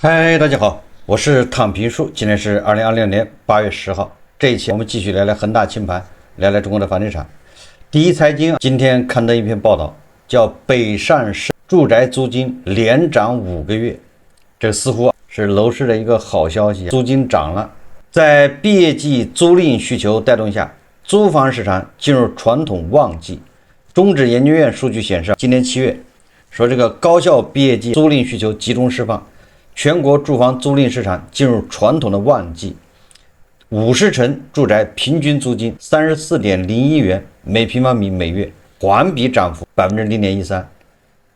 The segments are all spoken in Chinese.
嗨，大家好，我是躺平叔，今天是2026年8月10号。這一期我們繼續聊聊恒大清盤，聊聊中國的房地產。第一財經今天刊登一篇報道，叫北上市住宅租金連漲5個月，這似乎是樓市的一個好消息，租金漲了。在畢業季租賃需求帶動下，租房市場進入傳統旺季。中指研究院數據顯示，今年7月說這個高校畢業季租賃需求集中釋放，全國住房租賃市場進入傳統的旺季，50城住宅平均租金34.01元每平方米每月，環比漲幅0.13%，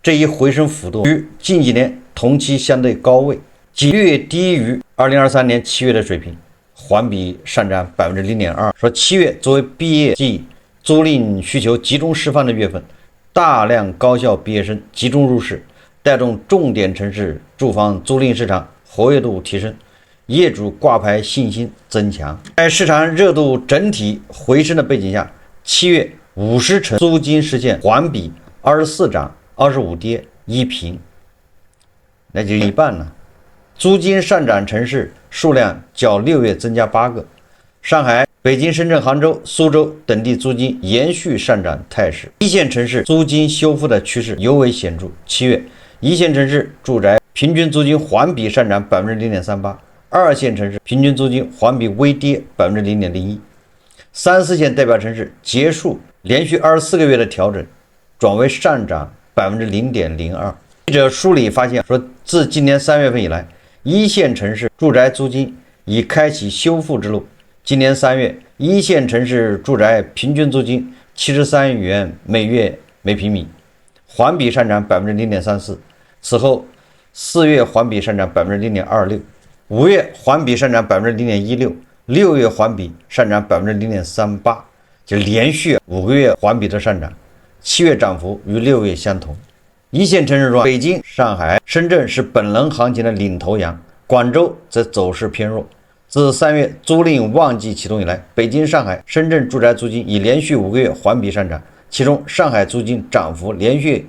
這一回升幅度與近幾年同期相對高位，略低於2023年7月的水平，環比上漲0.2%。說7月作為畢業季租賃需求集中釋放的月份，大量高校畢業生集中入市，帶動重點城市住房租賃市場活躍度提升，業主掛牌信心增強。在市場熱度整體回升的背景下，7月50城租金實現環比24漲25跌1平，那就一半了。租金上漲城市數量較6月增加8個，上海、北京、深圳、杭州、蘇州等地租金延續上漲態勢，一線城市租金修復的趨勢尤為顯著。7月一線城市住宅平均租金環比上漲0.38%，二線城市平均租金環比微跌0.01%，三四線代表城市結束連續24個月的調整，轉為上漲0.02%。記者梳理發現，說自今年3月份以來，一線城市住宅租金已開啟修復之路。今年3月，一線城市住宅平均租金73元每月每平米，環比上漲0.34%。此後4月環比上漲0.26%， 5月環比上漲0.16%， 6月環比上漲0.38%，就連續5個月環比的上漲。7月漲幅與6月相同。一線城市中，北京、上海、深圳是本輪行情的領頭羊，廣州則走勢偏弱。自3月租賃旺季啟動以來，北京、上海、深圳住宅租金已連續5個月環比上漲，其中上海租金漲幅連續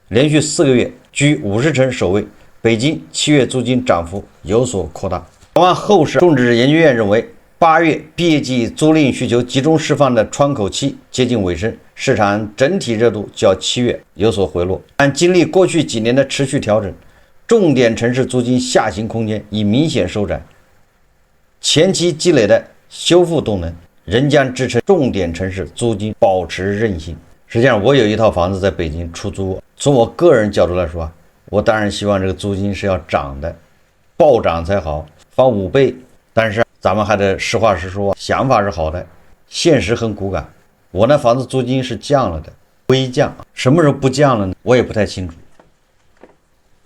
4個月居50城首位，北京7月租金漲幅有所擴大。展望後市，中指研究院認為，8月畢業季租賃需求集中釋放的窗口期接近尾聲，市場整體熱度較7月有所回落。但經歷過去幾年的持續調整，重點城市租金下行空間已明顯收窄，前期積累的修復動能仍將支撐重點城市租金保持韌性。實際上，我有一套房子在北京出租，從我個人角度來說，我當然希望這個租金是要漲的，暴漲才好，翻5倍。但是咱們還得實話實說，想法是好的，現實很骨感。我那房子租金是降了的，微降，什麼時候不降了呢？我也不太清楚，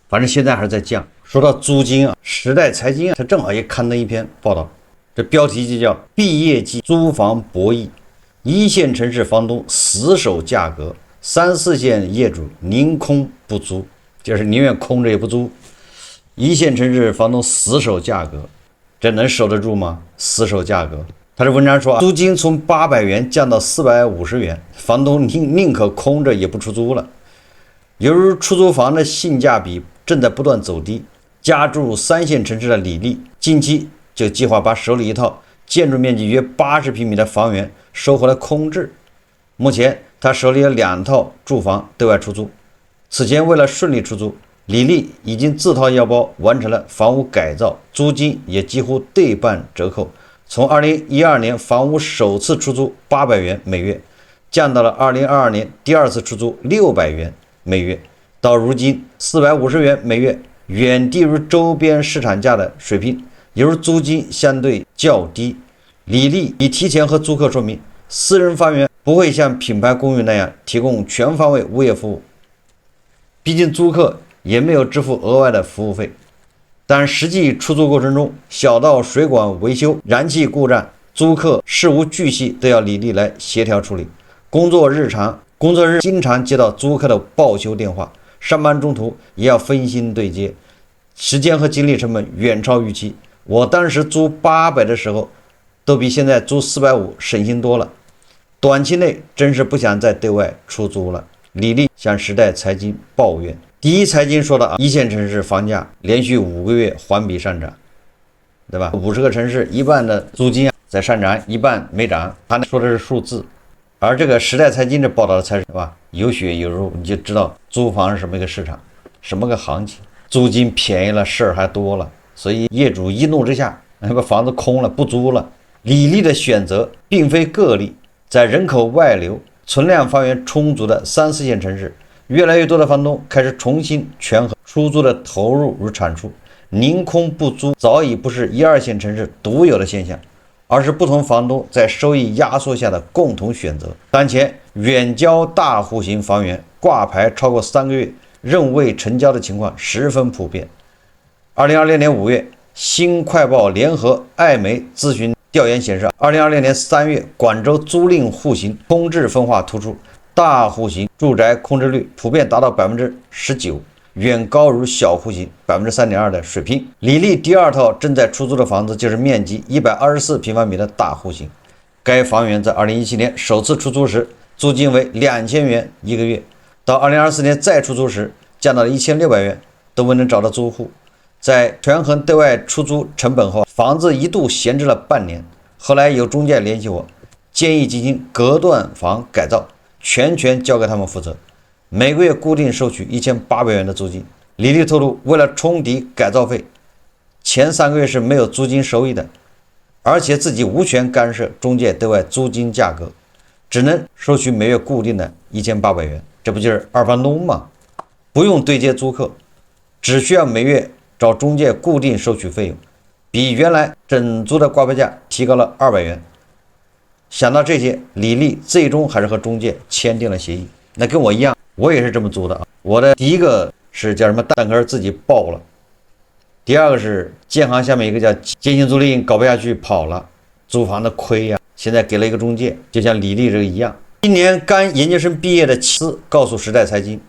反正現在還是在降。說到租金啊，时代財經它正好也刊登一篇報道，這標題就叫畢業季租房博弈，一線城市房東死守價格，3、4線業主寧空不租，就是寧願空着也不租。一線城市房東死守價格，這能守得住嗎？死守價格，他这文章說，租金從800元降到450元，房東寧可空着也不出租了。由於出租房的性價比正在不斷走低，家住3線城市的李麗近期就計劃把手裡一套建築面積約80平米的房源收回來空置。目前他手裡有2套住房對外出租。此前为了順利出租，李麗已經自掏腰包完成了房屋改造，租金也幾乎對半折扣，從2012年房屋首次出租800元每月，降到了2022年第2次出租600元每月，到如今450元每月，遠低於周邊市場價的水平。由於租金相對較低，李麗已提前和租客說明，私人房源不會像品牌公寓那樣提供全方位物業服務，畢竟租客也沒有支付額外的服務費。但實際出租過程中，小到水管維修、燃氣故障，租客事無巨細都要李麗來協調處理。工作日經常接到租客的報修電話，上班中途也要分心對接，時間和精力成本遠超預期。我當時租800的時候，都比現在租450省心多了。短期內真是不想再對外出租了。李麗向時代財經抱怨。第一財經說的一線城市房價連續5個月環比上漲，對吧？50個城市一半的租金在上漲，一半沒漲。他說的是數字，而這個時代財經的報道的才是吧，有血有肉，你就知道租房是什么一個市场，什麼個行情。租金便宜了，事兒還多了，所以業主一怒之下把房子空了，不租了。李丽的選擇並非個例，在人口外流、存量房源充足的3、4線城市，越來越多的房東開始重新權衡出租的投入與產出，寧空不租早已不是1、2線城市獨有的現象，而是不同房東在收益壓縮下的共同選擇。當前遠郊大戶型房源掛牌超過3個月仍未成交的情況十分普遍。2020年5月，新快報聯合艾媒諮詢調研顯示，2020年3月，廣州租賃戶型空置分化突出，大戶型住宅空置率普遍達到19%，遠高於小戶型3.2%的水平。李麗第二套正在出租的房子就是面積124平方米的大戶型，該房源在2017年首次出租時，租金為2000元一個月，到2024年再出租時，降到了1600元，都未能找到租戶。在權衡對外出租成本後，房子一度閒置了半年。後來有中介聯繫我，建議進行隔斷房改造，全權交給他們負責，每個月固定收取1800元的租金。李麗透露，為了衝抵改造費，前3個月是沒有租金收益的，而且自己無權干涉中介對外租金價格，只能收取每月固定的1800元。這不就是二房東嗎？不用對接租客，只需要每月找中介固定收取費用，比原來整租的掛牌價提高了200元。想到這些，李麗最終還是和中介簽訂了協議。那跟我一樣，我也是這麼租的啊。我的第一個是叫什麼蛋殼自己爆了，第二個是建行下面一個叫建行租賃搞不下去跑了，租房的虧呀，現在給了一個中介，就像李麗這個一樣。今年剛研究生畢業的妻子告訴時代財經，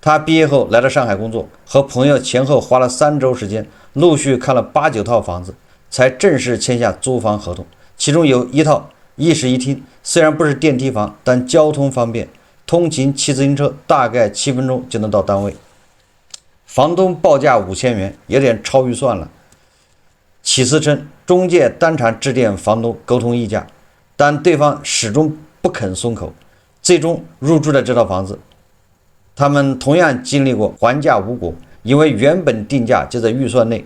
他畢業後來到上海工作，和朋友前後花了3周時間，陸續看了8、9套房子，才正式簽下租房合同。其中有1套1室1廳，雖然不是電梯房，但交通方便，通勤騎自行車大概7分鐘就能到單位。房東報價5000元，有點超預算了。起司稱，中介當場致電房東溝通議價，但對方始終不肯鬆口，最終入住了這套房子。他們同樣經歷過還價無果，因為原本定價就在預算內，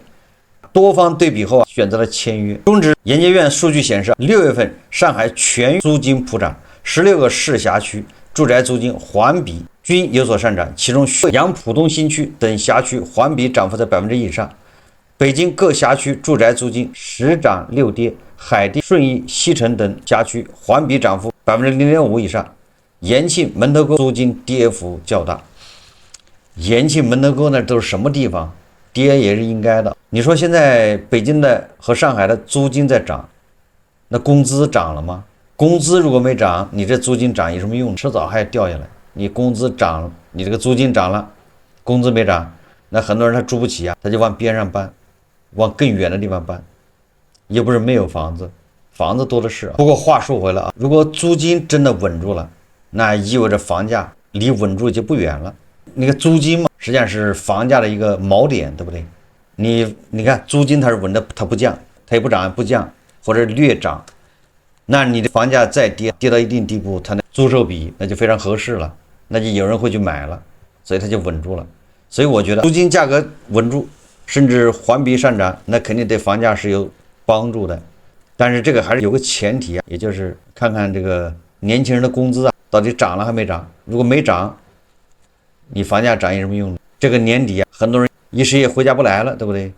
多方對比後選擇了簽約。中指研究院數據顯示，6月份上海全租金普漲，16個市辖區住宅租金環比均有所上漲，其中岳陽浦東新區等辖區環比漲幅在1%以上。北京各辖區住宅租金10漲6跌，海淀、順義、西城等辖區環比漲幅0.5%以上。延慶、門頭溝租金跌幅較大。延慶、門頭溝那都是什麼地方？跌也是應該的。你說現在北京的和上海的租金在漲，那工資漲了嗎？工資如果沒漲，你這租金漲有什麼用？遲早還要掉下来。你工資漲了，你這個租金漲了，工資沒漲，那很多人他住不起啊，他就往邊上搬，往更遠的地方搬，又不是沒有房子，房子多的是。不過話說回来啊，如果租金真的穩住了，那意味着房價離穩住就不遠了。那個租金嘛，實際上是房價的一個锚點，对不对？你看租金它是穩的，它不降，它也不漲不降，或者略漲，那你的房價再跌到一定地步，它的租售比那就非常合適了，那就有人会去買了，所以它就穩住了。所以我觉得租金價格穩住，甚至环比上漲，那肯定对房價是有幫助的。但是這個還是有個前提啊，也就是看看這個年輕人的工資啊，到底漲了還沒漲？如果沒漲，你房價漲有什麼用呢？這個年底啊，很多人一失業回家不來了，對不對？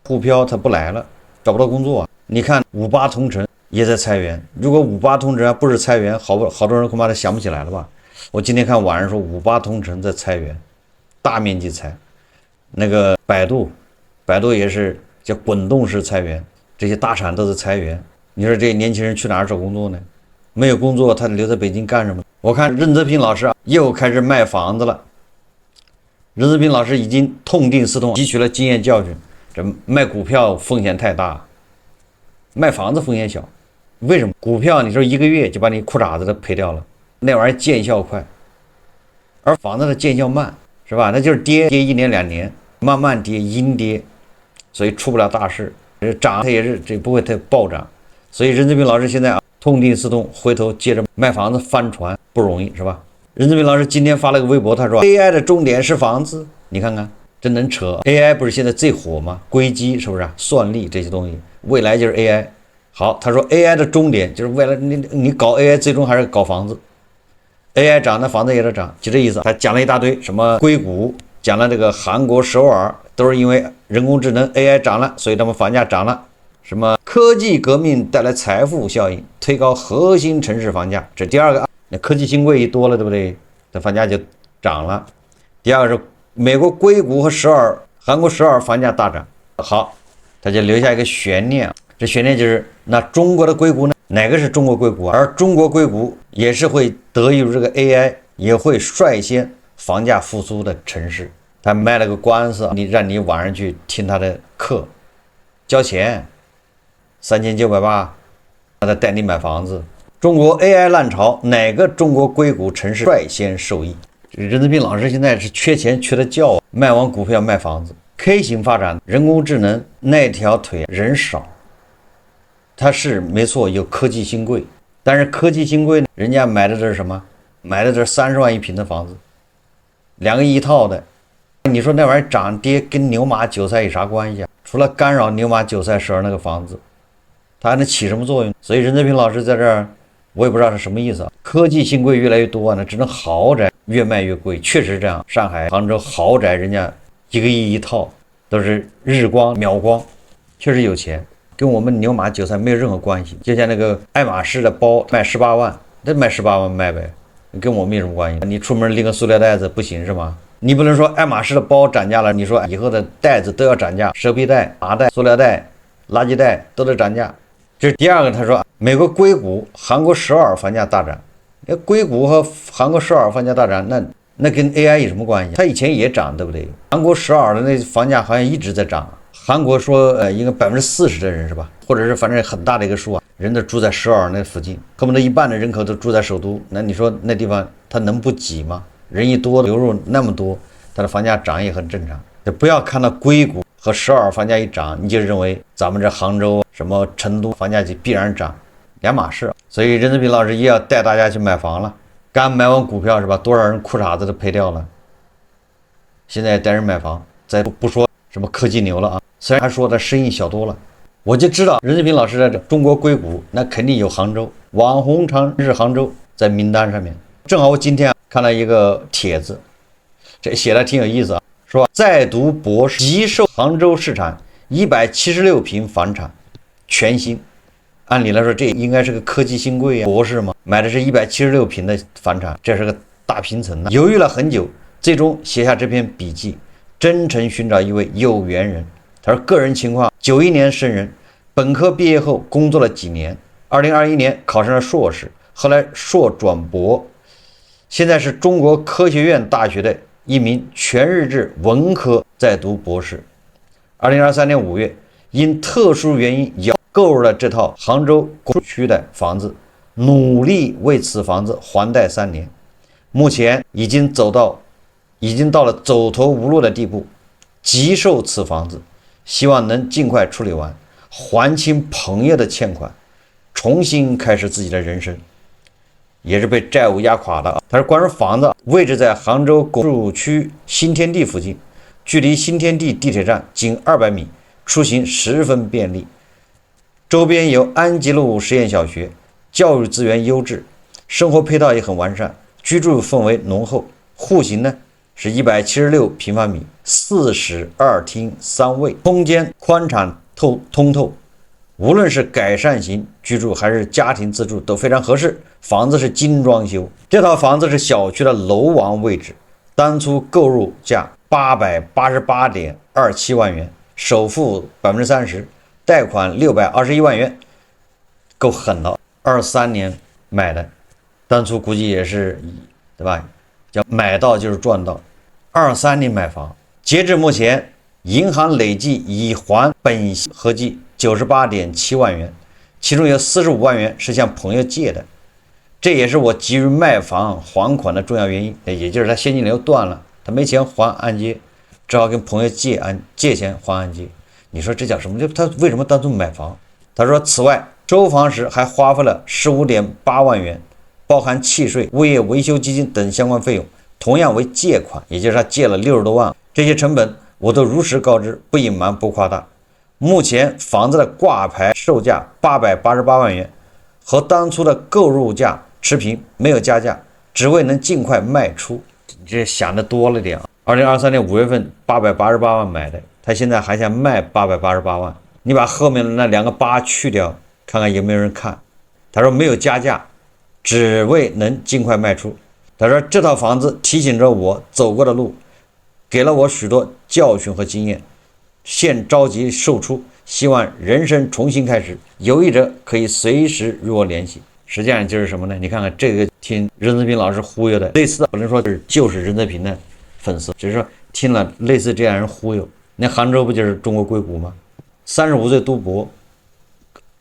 沪漂他不來了，找不到工作啊。你看58同城也在裁員，如果58同城不是裁员，好多人恐怕都想不起來了吧？我今天看网上說58同城在裁员，大面積裁。那個百度也是叫滾動式裁員，這些大廠都是裁员。你說这些年輕人去哪兒找工作呢？沒有工作，他留在北京幹什麼？我看任澤平老師又開始賣房子了。任澤平老師已經痛定思痛，汲取了經驗教訓，這賣股票風險太大，賣房子風險小。為什麼？股票你說1個月就把你褲衩子都賠掉了，那玩意兒見效快，而房子的見效慢，是吧？那就是跌1年2年，慢慢跌，阴跌，所以出不了大事。涨它也是这不会太暴涨，所以任志平老师现在痛定思痛，回头接着卖房子翻船不容易，是吧？任志平老師今天發了個微博，他說 AI 的終點是房子，你看看這能扯 ？AI 不是現在最火嗎？硅基是不是算力這些東西，未來就是 AI。好，他說 AI 的終點就是未來你搞 AI 最終還是搞房子 ，AI 漲那房子也得漲，就這意思。他講了一大堆什麼硅谷，講了這個韓國首爾，都是因為人工智能 AI 漲了，所以他們房價漲了。什麼科技革命帶來財富效應，推高核心城市房價，這第二個。那科技新貴一多了，對不對？這房價就漲了。第二個是美國硅谷和韓國首爾房價大漲。好，他就留下一個懸念，這懸念就是那中國的硅谷呢？哪個是中國硅谷啊？而中國硅谷也是會得益於這個 AI， 也會率先房價復甦的城市。他賣了個官司，讓你晚上去聽他的課，交錢3980，讓他帶你買房子。中國 AI 浪潮，哪個中國硅谷城市率先受益？任志平老師現在是缺錢缺的叫，賣完股票賣房子。K 型發展，人工智能那條腿人少，它是沒錯有科技新貴，但是科技新貴人家買的這是什麼？買的這是30萬一平的房子，2個億一套的。你說那玩意漲跌跟牛馬韭菜有啥關係啊？除了干擾牛馬韭菜蛇那個房子，它還能起什麼作用？所以任志平老師在這兒，我也不知道是什麼意思啊。科技新貴越來越多呢，只能豪宅越賣越貴，確實是這樣。上海、杭州豪宅人家1個億一套，都是日光秒光，確實有錢，跟我們牛馬韭菜沒有任何關係。就像那個愛馬仕的包賣18萬，那賣18萬賣唄，跟我沒什麼關係。你出門拎個塑料袋子不行是嗎？你不能說愛馬仕的包漲價了，你說以後的袋子都要漲價，蛇皮袋、麻袋、塑料袋、垃圾袋都得漲價。這是第二個，他說美國硅谷、韓國首爾房價大漲。硅谷和韓國首爾房價大漲，那跟 AI 有什麼關係？它以前也漲，對不对？韓國首爾的那房價好像一直在漲。韓國說應該40%的人是吧？或者是反正很大的一個數啊，人都住在首爾那附近，恨不得1半的人口都住在首都。那你說那地方它能不擠嗎？人一多，流入那麼多，它的房價漲也很正常。就不要看到硅谷和首爾房價一漲，你就認為咱们這杭州、什麼成都房價就必然漲，兩碼事。所以任志平老師也要帶大家去買房了。剛買完股票是吧？多少人褲衩子都賠掉了。現在帶人買房，再不說什麼科技牛了啊。雖然他說他生意小多了，我就知道任志平老師在這中國硅谷，那肯定有杭州，網紅城市杭州在名單上面。正好我今天看了一個帖子，這寫的挺有意思啊，說在讀博士急售杭州市場176平房產，全新。按理來說，這應該是個科技新貴啊，博士嘛，買的是176平的房產，這是個大平層呢。猶豫了很久，最終寫下這篇筆記，真誠尋找一位有緣人。他說個人情況：91年生人，本科畢業後工作了幾年，2021年考上了碩士，後來碩轉博。現在是中國科學院大學的一名全日制文科在讀博士。2023年5月，因特殊原因購入了這套杭州工區的房子，努力為此房子還貸3年，目前已經到了走投無路的地步，急售此房子，希望能盡快處理完，還清朋友的欠款，重新開始自己的人生。也是被債務壓垮的。他說關於房子位置在杭州工區新天地附近，距離新天地地鐵站僅200米，出行十分便利。周邊有安吉路實驗小學，教育資源優質，生活配套也很完善，居住氛圍濃厚。戶型呢是176平方米，4室2廳3衛，空間寬敞通透。無論是改善型居住還是家庭自住都非常合適。房子是精裝修，這套房子是小區的樓王位置，當初購入價888.27萬元，首付30%，貸款621萬元，夠狠了。23年買的，當初估計也是，對吧？叫買到就是賺到。23年買房，截至目前，銀行累計已還本息合計98.7萬元，其中有45萬元是向朋友借的。這也是我急於賣房還款的重要原因，也就是他現金流斷了，他沒錢還按揭，只好跟朋友借錢還按揭。你說這叫什麼？他為什麼當初買房？他說，此外收房時還花費了15.8萬元，包含契稅、物業維修基金等相關費用，同樣為借款，也就是他借了60多萬。這些成本我都如實告知，不隱瞞，不誇大。目前房子的掛牌售價888萬元，和當初的購入價持平，沒有加價，只為能盡快賣出。你這想的多了點啊！2023年5月份888萬買的，他現在還想賣888萬。你把後面的那2個8去掉，看看有沒有人看。他說沒有加價，只為能盡快賣出。他說這套房子提醒着我走過的路，給了我許多教訓和經驗。現着急售出，希望人生重新開始，有意者可以隨時與我聯繫。實際上就是什麼呢？你看看這個聽任澤平老師忽悠的，類似的不能說就是任澤平的粉絲，只是說聽了類似这樣人忽悠。那杭州不就是中国硅谷嗎？35歲讀博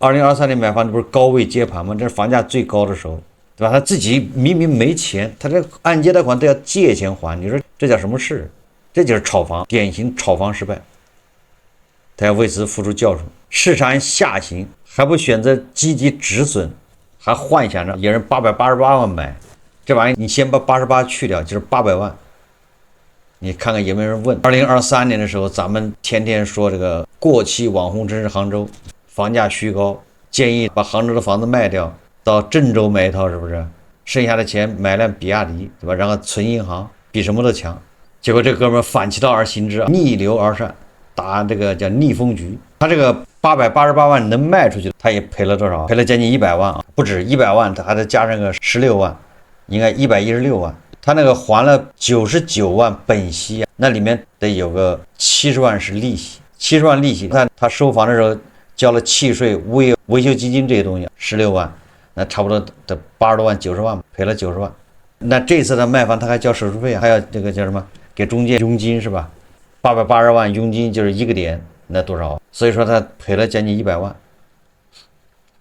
，2023年買房子不是高位接盘嗎？這是房價最高的时候，对吧？他自己明明没錢，他這按揭貸款都要借錢還，你說這叫什麼事？這就是炒房，典型炒房失敗。他要為此付出教訓。市場下行還不選擇積極止損，還幻想着有人888萬買，這玩意你先把88去掉，就是800萬。你看看有沒有人問？2023年的時候，咱們天天說這個過氣網紅城市杭州，房價虛高，建議把杭州的房子賣掉，到鄭州買一套，是不是？剩下的錢買輛比亞迪，对吧？然後存銀行，比什麼都強。結果這哥們反其道而行之，逆流而上，打這個叫逆風局。他這個888萬能賣出去，他也賠了多少？賠了將近100萬啊，不止100萬，他還得加上個16萬，應該116万。他那個還了99萬本息，那裡面得有個70萬是利息，70萬利息。他收房的時候交了契稅、物業維修基金这些東西16萬，那差不多得80多萬、90萬，賠了90萬。那這次他賣房他還交手續費，還要這個叫什麼？給中介佣金是吧？880萬佣金就是1個點，那多少？所以說他賠了將近100萬，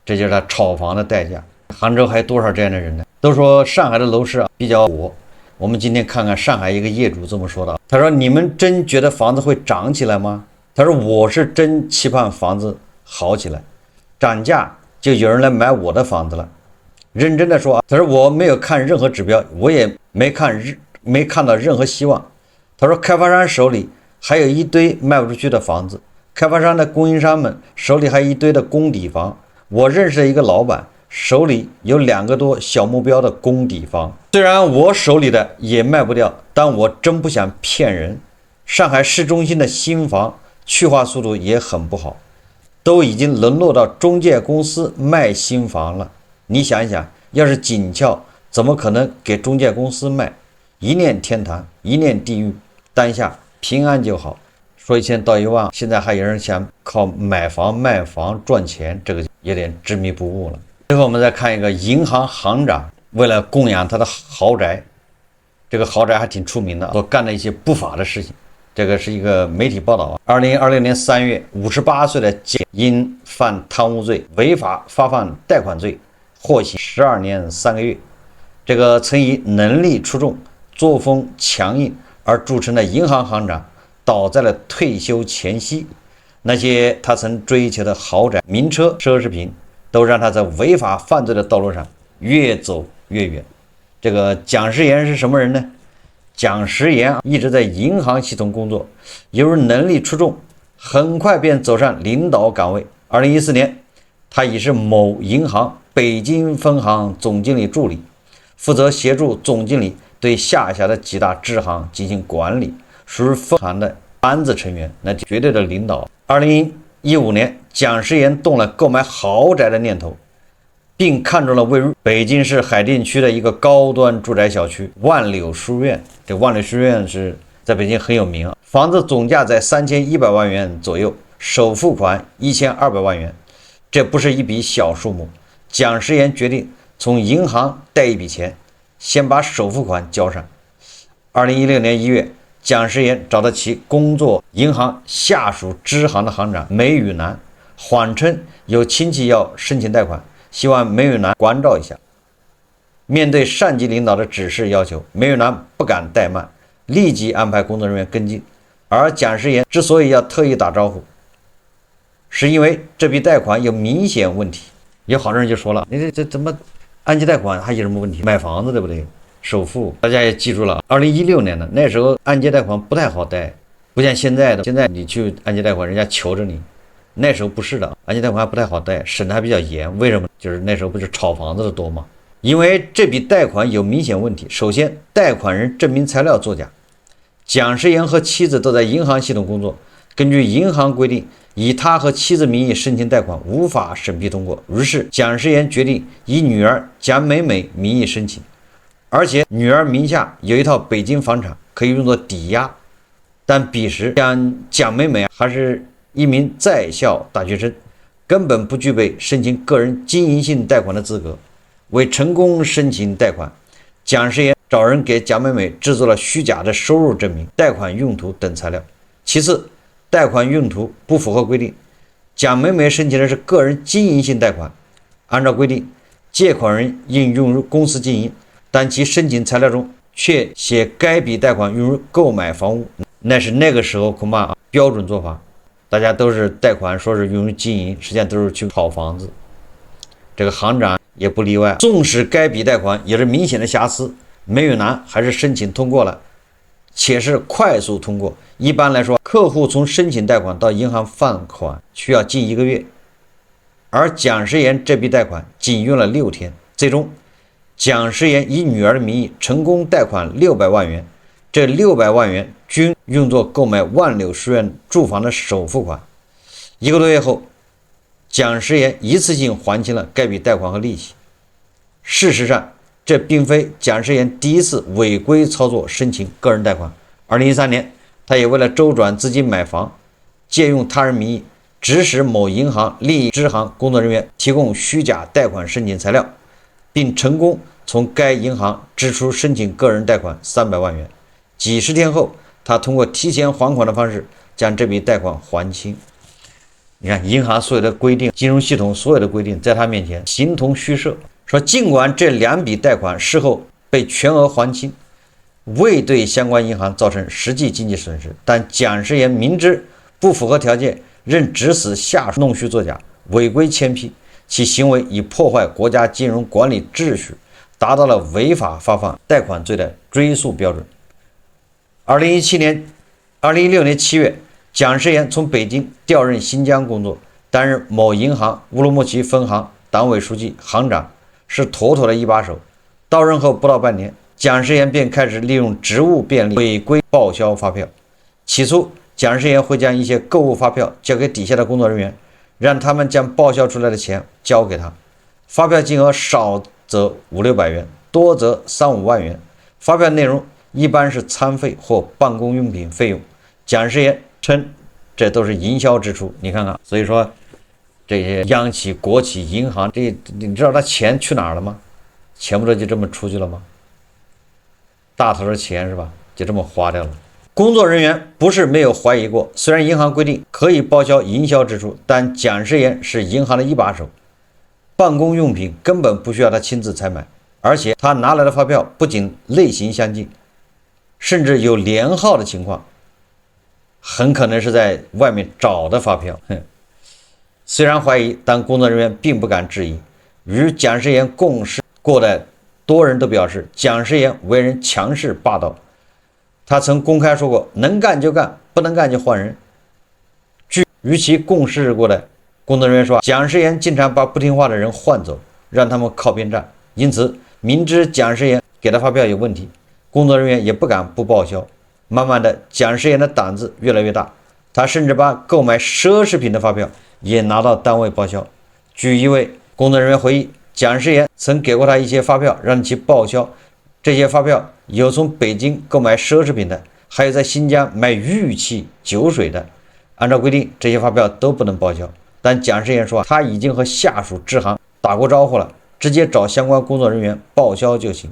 這就是他炒房的代價。杭州還有多少這樣的人呢？都說上海的楼市比較火。我們今天看看上海一個業主這麼說的，他說：“你們真覺得房子會漲起來嗎？”他說：“我是真期盼房子好起來，漲價就有人來買我的房子了。”認真的說，他說：“我沒有看任何指標，我也沒看到任何希望。”他說：“開發商手裡還有一堆賣不出去的房子，開發商的供應商們手裡還有一堆的工底房。我認識一個老闆。”手裡有2個多小目標的工底房，雖然我手裡的也賣不掉，但我真不想騙人。上海市中心的新房去化速度也很不好，都已經淪落到中介公司賣新房了。你想一想，要是緊俏，怎麼可能給中介公司賣？一念天堂，一念地獄，當下平安就好。說1000道1萬，現在還有人想靠買房賣房賺錢，這個有點執迷不悟了。最後我們再看一個銀行行長，為了供養他的豪宅，這個豪宅還挺出名的，所幹了一些不法的事情。這個是一個媒體報道啊，2020年3月，58歲的檢因犯貪污罪、違法發放貸款罪，獲刑12年3個月。這個曾以能力出眾、作風強硬而著稱的銀行行長，倒在了退休前夕。那些他曾追求的豪宅、名車、奢侈品，都讓他在違法犯罪的道路上越走越遠。這個蔣時岩是什麼人呢？蔣時岩一直在銀行系統工作，由於能力出眾，很快便走上領導崗位。2014年，他已是某銀行北京分行總經理助理，負責協助總經理對下轄的幾大支行進行管理，屬於分行的班子成員，那絕对的領導。2015年，蔣時岩動了購買豪宅的念頭，並看中了位于北京市海淀區的一個高端住宅小區萬柳書院。這萬柳書院是在北京很有名啊，房子總價在3100萬元左右，首付款1200萬元，這不是一筆小數目。蔣時岩決定從銀行貸一筆錢，先把首付款交上。2016年1月，蔣時岩找到其工作銀行下屬支行的行長梅宇南，謊稱有親戚要申請貸款，希望梅宇南關照一下。面對上級領導的指示要求，梅宇南不敢怠慢，立即安排工作人員跟進。而蔣世炎之所以要特意打招呼，是因为這筆貸款有明顯問題。有好多人就說了，你這怎麼按揭貸款還有什麼問題？買房子對不對？首付大家也記住了，2016年的那時候按揭貸款不太好貸，不像現在的，現在你去按揭貸款人家求着你，那時候不是的，按揭貸款還不太好貸，審的還比較嚴。為什麼？就是那時候不是炒房子的多嗎？因為這筆貸款有明顯問題。首先，貸款人證明材料作假，蔣世炎和妻子都在銀行系統工作，根據銀行規定，以他和妻子名義申請貸款無法審批通過，於是蔣世炎決定以女兒蔣美美名義申請，而且女兒名下有一套北京房產可以用作抵押，但彼時蔣美美還是一名在校大學生，根本不具備申請個人經營性貸款的資格。為成功申請貸款，蔣世炎找人給蔣美美制作了虛假的收入證明、貸款用途等材料。其次，貸款用途不符合規定，蔣美美申請的是個人經營性貸款，按照規定，借款人應用於公司經營，但其申請材料中卻寫該筆貸款用於購買房屋，那是那個時候恐怕標準做法，大家都是貸款說是用於經營，實際上都是去炒房子。這個行長也不例外，縱使該筆貸款有着明顯的瑕疵，沒有難，還是申請通過了，且是快速通過。一般來說，客戶從申請貸款到銀行放款需要近1個月，而蔣世炎這筆貸款僅用了6天。最終，蔣世炎以女兒的名義成功貸款600萬元，這600萬元均用作購買萬柳書院住房的首付款。1個多月後，蔣世炎一次性還清了該筆貸款和利息。事實上，這並非蔣世炎第一次違規操作申請個人貸款。2013年，他也為了周轉資金買房，借用他人名義，指使某銀行利益支行工作人員提供虛假貸款申請材料，並成功從該銀行支出申請個人貸款300萬元。幾十天後，他通過提前還款的方式將這筆貸款還清。你看，銀行所有的規定，金融系統所有的規定，在他面前形同虛設。說儘管這2筆貸款事後被全額還清，未對相關銀行造成實際經濟損失，但蔣世炎明知不符合條件，仍指使下屬弄虛作假、違規簽批，其行為已破壞國家金融管理秩序，達到了違法發放貸款罪的追訴標準。2016年7月，蔣世炎從北京調任新疆工作，擔任某銀行烏魯木齊分行黨委書記、行長，是妥妥的一把手。到任後不到半年，蔣世炎便開始利用職務便利違規報銷發票。起初，蔣世炎會將一些購物發票交給底下的工作人員，讓他們將報銷出來的錢交給他。發票金額少則500-600元，多則3-5萬元。發票內容一般是餐費或辦公用品費用。蔣世炎稱這都是營銷支出。你看看，所以說這些央企、國企、銀行，這你知道他錢去哪兒了嗎？錢不就這麼出去了嗎？大頭的錢是吧？就這麼花掉了。工作人員不是沒有懷疑過，雖然銀行規定可以報銷營銷支出，但蔣世炎是銀行的一把手，辦公用品根本不需要他親自採買，而且他拿來的發票不僅類型相近，甚至有連號的情況，很可能是在外面找的發票。雖然懷疑，但工作人員並不敢質疑。與蔣世炎共事過的多人都表示，蔣世炎為人強勢霸道。他曾公開說過，能幹就幹，不能幹就換人。據與其共事過的工作人員說，蔣世炎經常把不聽話的人換走，讓他們靠邊站。因此，明知蔣世炎給的發票有問題，工作人員也不敢不報銷。慢慢的，蔣世炎的膽子越來越大，他甚至把購買奢侈品的發票也拿到單位報銷。據一位工作人員回憶，蔣世炎曾給過他一些發票讓其報銷，這些發票有從北京購買奢侈品的，還有在新疆買玉器、酒水的。按照規定，這些發票都不能報銷，但蔣世炎說他已經和下屬支行打過招呼了，直接找相關工作人員報銷就行。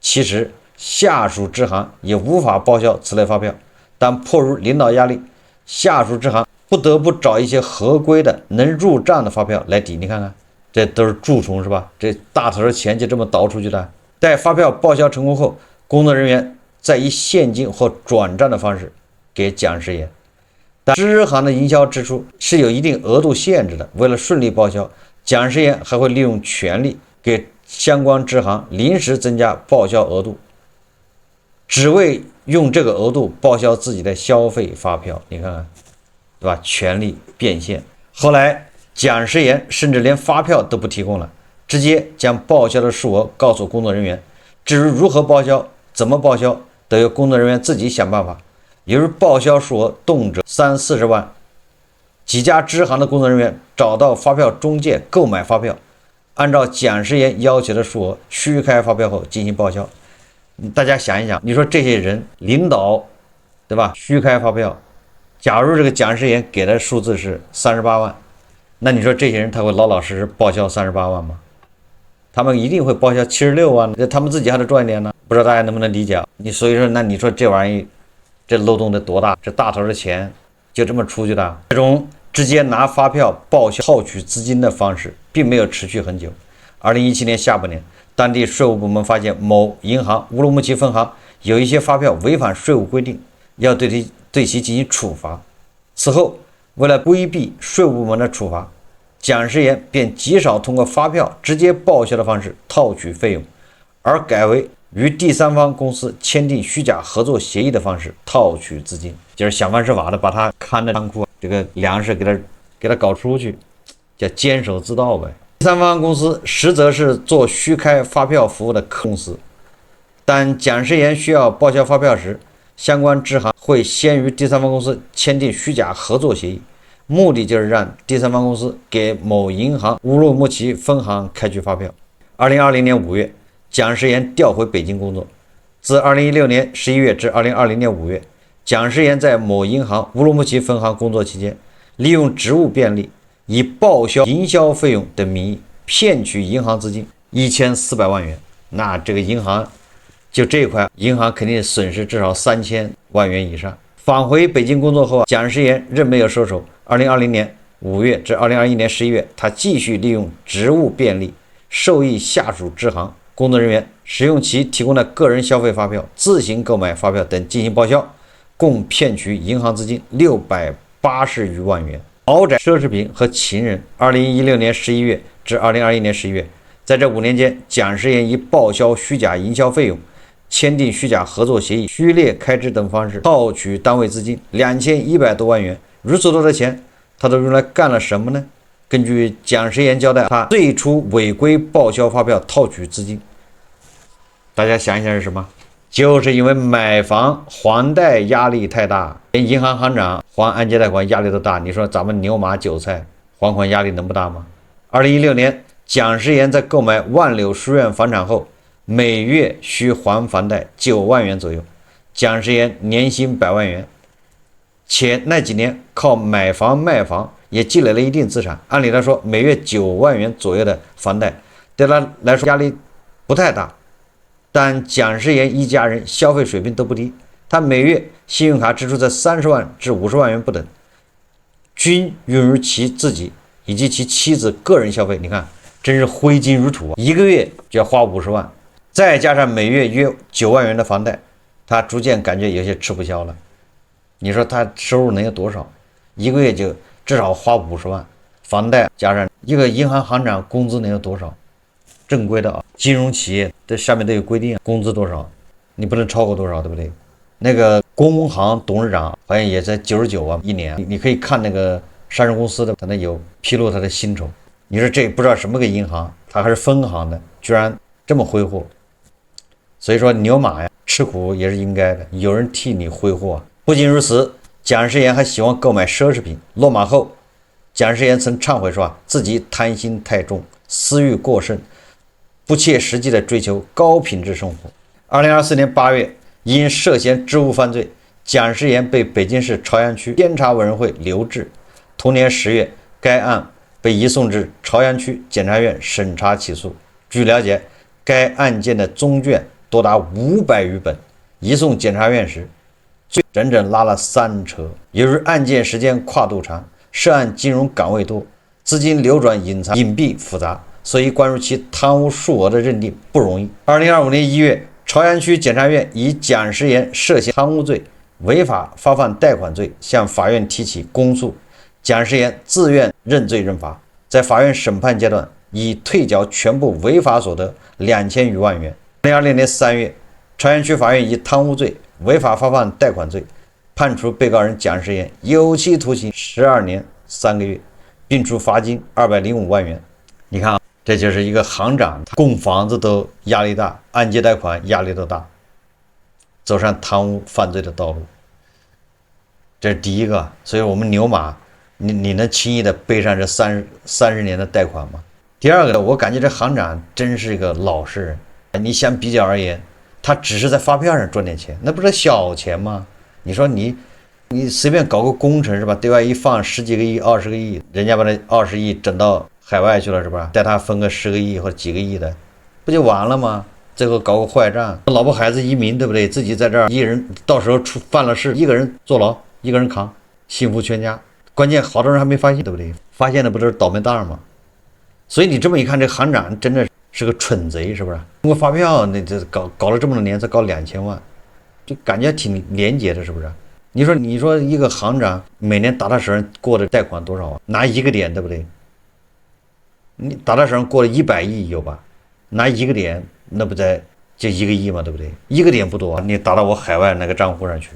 其實下屬支行也無法報銷此類發票，但迫於領導壓力，下屬支行不得不找一些合規的能入賬的發票來抵。你看看，這都是蛀蟲是吧？這大頭的錢就這麼倒出去的。待發票報銷成功後，工作人員再以現金或轉賬的方式給蔣世炎。但支行的營銷支出是有一定額度限制的，為了順利報銷，蔣世炎還會利用權力給相關支行臨時增加報銷額度，只為用這個額度報銷自己的消費發票。你看看，對吧？權力變現。後來蔣世炎甚至連發票都不提供了，直接將報銷的數額告訴工作人員，至於如何報銷、怎麼報銷，都由工作人員自己想辦法。由於報銷數額動輒30-40萬，幾家支行的工作人員找到發票中介購買發票，按照蔣世炎要求的數額虛開發票後進行報銷。大家想一想，你說這些人領導，對吧？虛開發票，假如這個蔣世炎給的數字是38萬，那你說這些人他會老老實實報銷38萬嗎？他們一定會報銷76萬，他們自己還得賺一點呢。不知道大家能不能理解啊？所以说，那你說这玩意，這漏洞得多大？這大頭的錢就這麼出去的？這種直接拿發票報銷套取資金的方式，並沒有持續很久。2017年下半年，當地稅務部門發現某銀行烏魯木齊分行有一些發票違反稅務規定，要對其進行處罰。此後，為了規避稅務部門的處罰，蔣世炎便極少通過發票直接報銷的方式套取費用，而改為與第三方公司簽訂虛假合作協議的方式套取資金，就是想方設法的把他看的倉庫這個糧食給他搞出去，叫監守自盜唄。第三方公司實則是做虛開發票服務的公司，但蔣世炎需要報銷發票時，相關支行會先與第三方公司簽訂虛假合作協議，目的就是讓第三方公司給某銀行烏魯木齊分行開具發票。2020年5月，蔣世炎調回北京工作。自2016年11月至2020年5月，蔣世炎在某銀行烏魯木齊分行工作期間，利用職務便利，以報銷營銷費用的名義騙取銀行資金1400萬元。那這個銀行就這一塊，銀行肯定損失至少3000萬元以上。返回北京工作後，蔣世炎仍沒有收手。2020年5月至2021年11月，他繼續利用職務便利，授意下屬支行工作人員使用其提供的個人消費發票、自行購買發票等進行報銷，共騙取銀行資金680餘萬元。豪宅、奢侈品和情人。2016年11月至2021年11月，在這5年間，蔣世炎以報銷虛假營銷費用、簽訂虛假合作協議、虛列開支等方式套取單位資金2100多萬元。如此多的錢，他都用來幹了什麼呢？根據蔣世炎交代，他最初違規報銷發票套取資金，大家想一想是什麼？就是因為買房還貸壓力太大，連銀行行長還按揭貸款壓力都大，你說咱們牛馬韭菜還款壓力能不大嗎？2016年，蔣世炎在購買萬柳書院房產後，每月需還房貸9萬元左右。蔣世炎年薪100萬元，且那幾年靠買房賣房也積累了一定資產，按理來說每月9萬元左右的房貸對他來說壓力不太大。但蔣世炎一家人消費水平都不低，他每月信用卡支出在30万至50萬元不等，均用於其自己以及其妻子個人消費。你看，真是挥金如土啊！一個月就要花50萬，再加上每月約9萬元的房貸，他逐漸感覺有些吃不消了。你說他收入能有多少？一個月就至少花50萬，房貸加上一個銀行行長工資能有多少？正規的金融企業這上面都有規定，工資多少，你不能超過多少，对不对？那個工行董事長好像也在99萬一年，你可以看那個上市公司的，他那有披露他的薪酬。你說這不知道什麼個銀行，他還是分行的，居然這麼揮霍。所以說牛馬呀，吃苦也是應該的，有人替你揮霍。不僅如此，蔣世炎還喜歡購買奢侈品。落馬後，蔣世炎曾懺悔說自己貪心太重，私欲過甚，不切實際地追求高品質生活。2024年8月，因涉嫌職務犯罪，蔣世炎被北京市朝陽區監察委員會留置。同年10月，該案被移送至朝陽區檢察院審查起訴。據了解，該案件的宗卷多達500餘本，移送檢察院時，整整拉了3車。由於案件時間跨度長，涉案金融崗位多，資金流轉隱藏隱蔽複雜，所以關於其貪污數額的認定不容易。2025年1月，朝陽區檢察院以蔣時岩涉嫌貪污罪、違法發放貸款罪向法院提起公訴，蔣時岩自願認罪認罰，在法院審判階段已退繳全部違法所得2000餘萬元。2020年3月，朝陽區法院以貪污罪、違法發放貸款罪判處被告人蔣時岩有期徒刑12年3個月，並處罰金205萬元。你看啊，這就是一個行長，供房子都壓力大，按揭貸款壓力都大，走上貪污犯罪的道路。這是第一個，所以我們牛馬，你能輕易的背上這30年的貸款嗎？第二個，我感覺這行長真是一個老實人。你相比較而言，他只是在發票上賺點錢，那不是小錢嗎？你說你隨便搞個工程是吧？對外一放10幾個億、20個億，人家把那20億整到海外去了是吧？带他分個10個億或者幾個億的，不就完了嗎？最後搞個壞賬，老婆孩子移民，對不對？自己在這兒一個人，到時候犯了事，一個人坐牢，一個人扛，幸福全家。關鍵好多人還沒發現，對不對？發現的不都是倒霉蛋嗎？所以你這麼一看，這行長真的是個蠢賊，是不是？通過發票，那这搞了這麼多年，才搞2000萬，就感覺挺廉洁的，是不是？你說一個行長每年打他手上過的貸款多少啊？拿1個點，對不對？你打他手上過了100億有吧？拿1個點，那不在就1個億嘛，對不對？1個點不多，你打到我海外那個賬戶上去。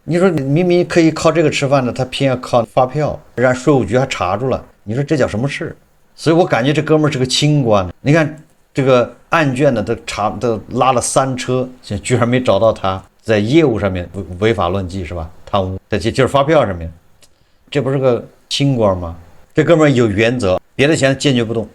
你說你明明可以靠這個吃飯的，他偏要靠發票，讓稅務局還查住了，你說這叫什麼事？所以我感覺這哥們兒是個清官。你看這個案卷的都拉了3車，居然沒找到他在業務上面違法亂紀是吧？貪污，在就是發票上面，這不是個清官嗎？這哥們兒有原則，別的錢堅決不動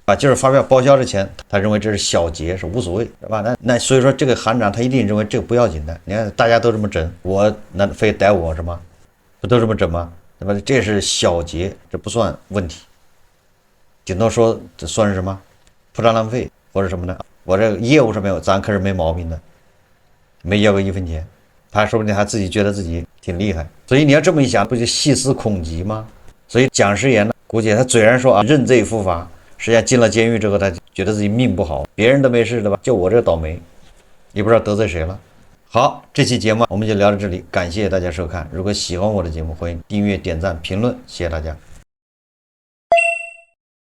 啊，就是發票報銷的錢，他認為這是小節，是無所謂，是吧？那所以說這個行長他一定認為這個不要緊的。你看大家都這麼整，我那非逮我是嗎？不都這麼整嗎？对吧？這是小節，這不算問題，頂多說這算是什麼鋪張浪費或者什麼的。我這個業務上面咱可是沒毛病的，沒要過1分錢，他說不定還自己覺得自己挺厲害。所以你要這麼一想，不就細思恐極嗎？所以蔣時岩呢，估計他嘴上說啊認罪伏罰，實際上進了監獄之後，他覺得自己命不好，別人都沒事的吧，就我這倒霉，也不知道得罪誰了。好，這期節目我們就聊到這裡，感謝大家收看。如果喜歡我的節目，歡迎訂閱、點讚、評論，謝謝大家。